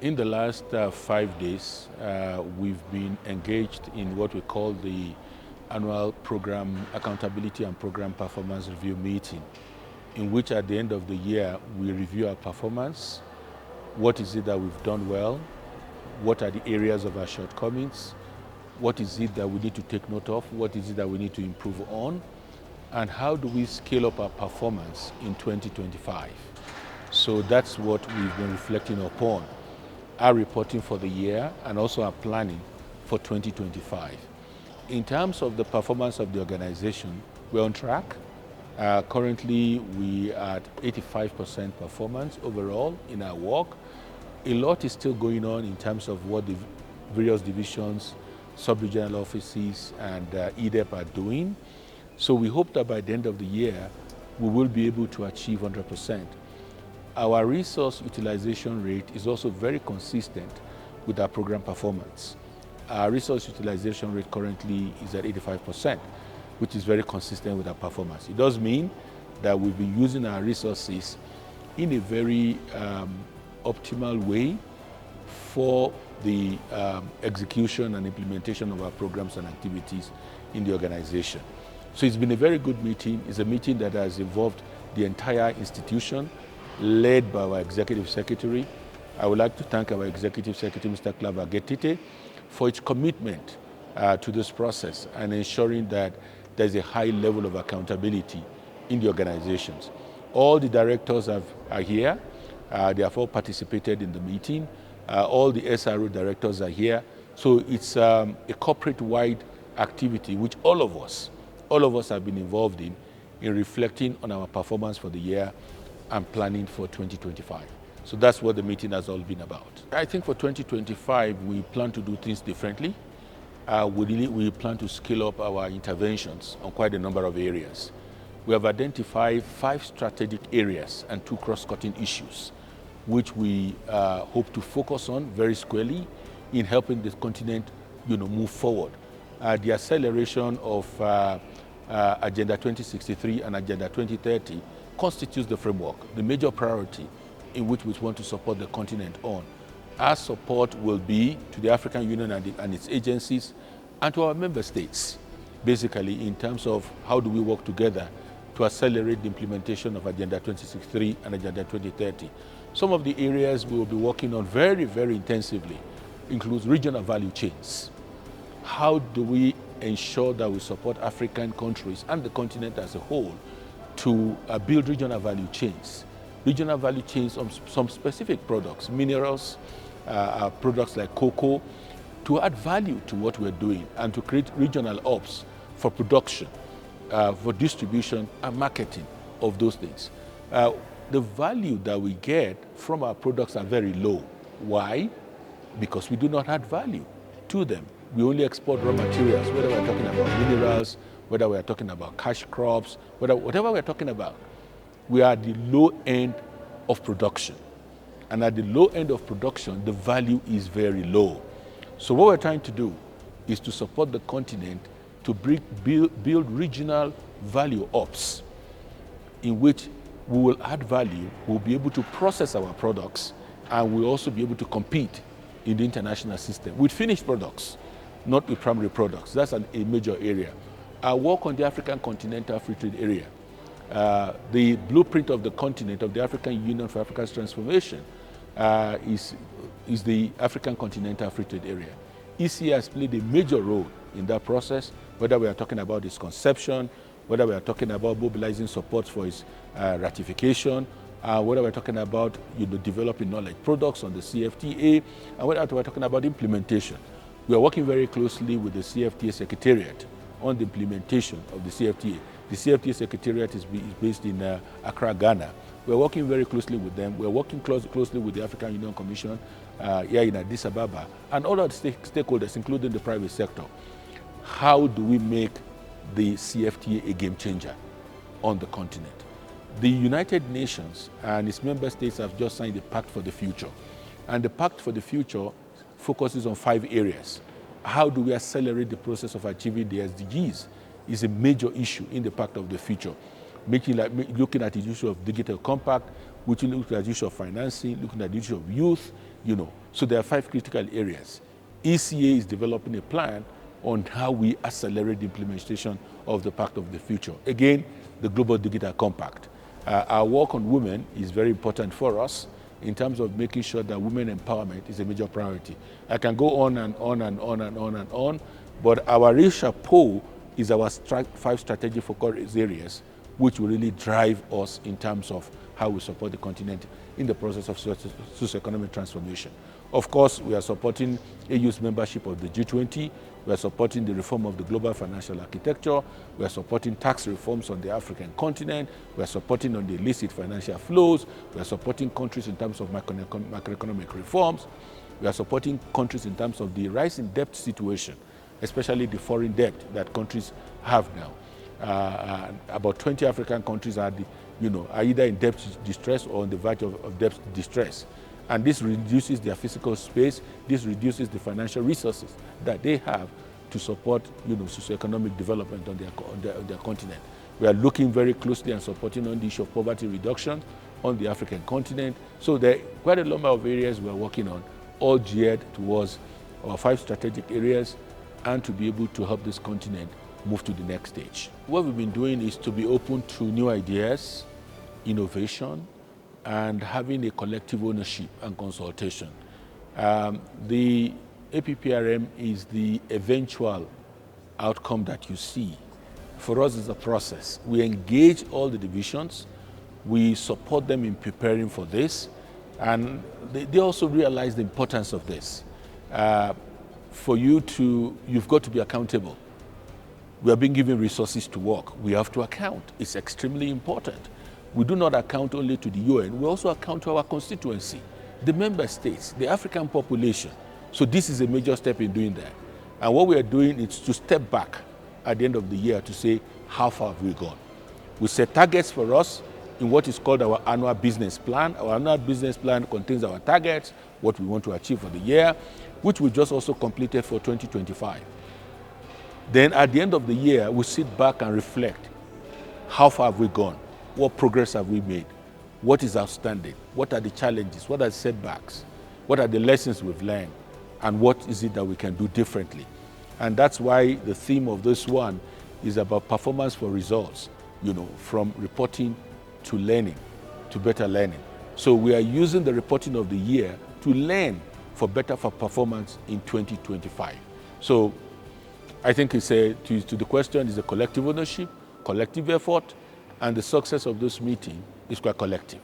In the last 5 days, we've been engaged in what we call the annual program accountability and program performance review meeting, in which at the end of the year, we review our performance. What is it that we've done well? What are the areas of our shortcomings? What is it that we need to take note of? What is it that we need to improve on? And how do we scale up our performance in 2025? So that's what we've been reflecting upon, our reporting for the year and also our planning for 2025. In terms of the performance of the organization, we're on track. Currently, we are at 85% performance overall in our work. A lot is still going on in terms of what the various divisions, sub-regional offices, and EDEP are doing. So we hope that by the end of the year, we will be able to achieve 100%. Our resource utilization rate is also very consistent with our program performance. Our resource utilization rate currently is at 85%, which is very consistent with our performance. It does mean that we've been using our resources in a very optimal way for the execution and implementation of our programs and activities in the organization. So it's been a very good meeting. It's a meeting that has involved the entire institution, led by our Executive Secretary. I would like to thank our Executive Secretary, Mr. Claver Getite, for its commitment to this process and ensuring that there's a high level of accountability in the organizations. All the directors are here. They have all participated in the meeting. All the SRO directors are here. So it's a corporate-wide activity which all of us have been involved in reflecting on our performance for the year and planning for 2025. So that's what the meeting has all been about. I think for 2025, we plan to do things differently. We plan to scale up our interventions on quite a number of areas. We have identified 5 strategic areas and 2 cross-cutting issues, which we hope to focus on very squarely in helping the continent move forward. The acceleration of Agenda 2063 and Agenda 2030 constitutes the framework, the major priority in which we want to support the continent on. Our support will be to the African Union and its agencies and to our member states, basically in terms of how do we work together to accelerate the implementation of Agenda 2063 and Agenda 2030. Some of the areas we will be working on very, very intensively includes regional value chains. How do we ensure that we support African countries and the continent as a whole to build regional value chains on some specific products, minerals, products like cocoa, to add value to what we're doing and to create regional hubs for production, for distribution and marketing of those things. The value that we get from our products are very low. Why? Because we do not add value to them. We only export raw materials, whether we're talking about minerals, whether we're talking about cash crops, whatever we're talking about. We are at the low end of production. And at the low end of production, the value is very low. So what we're trying to do is to support the continent to build regional value hubs in which we will add value, we'll be able to process our products, and we'll also be able to compete in the international system with finished products, not with primary products. That's a major area. Our work on the African Continental Free Trade Area, the blueprint of the continent of the African Union for Africa's Transformation is the African Continental Free Trade Area. ECA has played a major role in that process, whether we are talking about its conception, whether we are talking about mobilizing support for its ratification, whether we're talking about developing knowledge products on the CFTA, and whether we're talking about implementation. We are working very closely with the CFTA Secretariat on the implementation of the CFTA. The CFTA Secretariat is based in Accra, Ghana. We're working very closely with them. We're working closely with the African Union Commission here in Addis Ababa and all other stakeholders, including the private sector. How do we make the CFTA a game changer on the continent? The United Nations and its member states have just signed the Pact for the Future. And the Pact for the Future focuses on 5 areas. How do we accelerate the process of achieving the SDGs is a major issue in the Pact of the Future. Looking at the issue of digital compact, looking at the issue of financing, looking at the issue of youth, So there are 5 critical areas. ECA is developing a plan on how we accelerate the implementation of the Pact of the Future. Again, the Global Digital Compact. Our work on women is very important for us in terms of making sure that women empowerment is a major priority. I can go on and on and on and on and on, but our real chapeau is our 5 strategic focus areas, which will really drive us in terms of how we support the continent in the process of socio-economic transformation. Of course, we are supporting AU's membership of the G20. We are supporting the reform of the global financial architecture. We are supporting tax reforms on the African continent. We are supporting on the illicit financial flows. We are supporting countries in terms of macroeconomic reforms. We are supporting countries in terms of the rising debt situation, especially the foreign debt that countries have now. About 20 African countries are either in debt distress or on the verge of debt distress. And this reduces their physical space, this reduces the financial resources that they have to support socioeconomic development on their continent. We are looking very closely and supporting on the issue of poverty reduction on the African continent. So there are quite a number of areas we are working on, all geared towards our 5 strategic areas and to be able to help this continent move to the next stage. What we've been doing is to be open to new ideas, innovation, and having a collective ownership and consultation. The APPRM is the eventual outcome that you see. For us, it's a process. We engage all the divisions, we support them in preparing for this, and they also realize the importance of this. You've got to be accountable. We are being given resources to work. We have to account. It's extremely important. We do not account only to the UN, we also account to our constituency, the member states, the African population. So this is a major step in doing that. And what we are doing is to step back at the end of the year to say, how far have we gone? We set targets for us in what is called our annual business plan. Our annual business plan contains our targets, what we want to achieve for the year, which we just also completed for 2025. Then at the end of the year, we sit back and reflect. How far have we gone? What progress have we made? What is outstanding? What are the challenges? What are the setbacks? What are the lessons we've learned? And what is it that we can do differently? And that's why the theme of this one is about performance for results, from reporting to learning, to better learning. So we are using the reporting of the year to learn for better performance in 2025. So I think to the question is a collective ownership, collective effort, and the success of this meeting is quite collective.